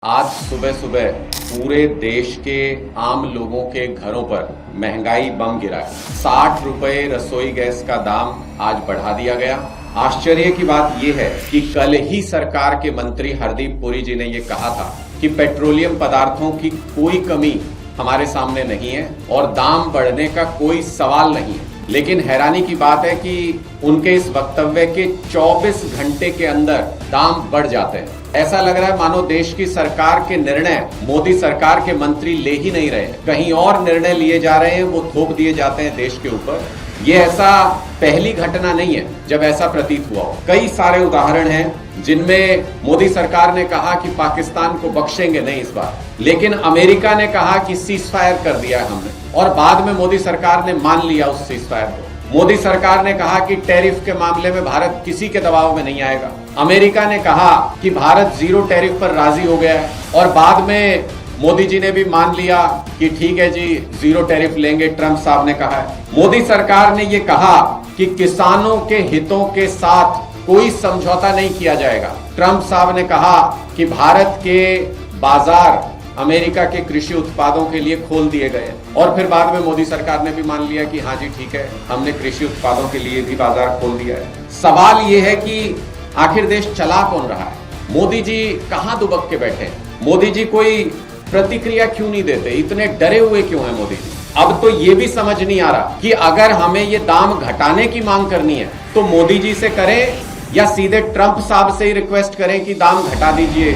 आज सुबह सुबह पूरे देश के आम लोगों के घरों पर महंगाई बम गिरा है। 60 रुपए रसोई गैस का दाम आज बढ़ा दिया गया। आश्चर्य की बात यह है कि कल ही सरकार के मंत्री हरदीप पुरी जी ने यह कहा था कि पेट्रोलियम पदार्थों की कोई कमी हमारे सामने नहीं है और दाम बढ़ने का कोई सवाल नहीं है। लेकिन हैरानी की बात है कि उनके इस वक्तव्य के 24 घंटे के अंदर दाम बढ़ जाते हैं। ऐसा लग रहा है मानो देश की सरकार के निर्णय मोदी सरकार के मंत्री ले ही नहीं रहे, कहीं और निर्णय लिए जा रहे हैं, वो थोप दिए जाते हैं देश के ऊपर। ये ऐसा पहली घटना नहीं है जब ऐसा प्रतीत हुआ हो। कई सारे उदाहरण हैं जिनमें मोदी सरकार ने कहा कि पाकिस्तान को बख्शेंगे नहीं इस बार, लेकिन अमेरिका ने कहा कि सीज फायर कर दिया हमने और बाद में मोदी सरकार ने मान लिया उस सीज फायर को। मोदी सरकार ने कहा कि टैरिफ के मामले में भारत किसी के दबाव में नहीं आएगा। अमेरिका ने कहा कि भारत जीरो टैरिफ पर राजी हो गया है और बाद में मोदी जी ने भी मान लिया कि ठीक है जी, जीरो टैरिफ लेंगे, ट्रंप साहब ने कहा है। मोदी सरकार ने यह कहा कि किसानों के हितों के साथ कोई समझौता नहीं किया जाएगा। ट्रंप साहब ने कहा कि भारत के बाजार अमेरिका के कृषि उत्पादों के लिए खोल दिए गए और फिर बाद में मोदी सरकार ने भी मान लिया कि हाँ जी ठीक है, हमने कृषि उत्पादों के लिए भी बाजार खोल दिया है। सवाल यह है कि आखिर देश चला कौन रहा है? मोदी जी कहां दुबक के बैठे हैं? मोदी जी कोई प्रतिक्रिया क्यों नहीं देते? इतने डरे हुए क्यों हैं मोदी जी? अब तो ये भी समझ नहीं आ रहा कि अगर हमें ये दाम घटाने की मांग करनी है तो मोदी जी से करें या सीधे ट्रंप साहब से ही रिक्वेस्ट करें कि दाम घटा दीजिए।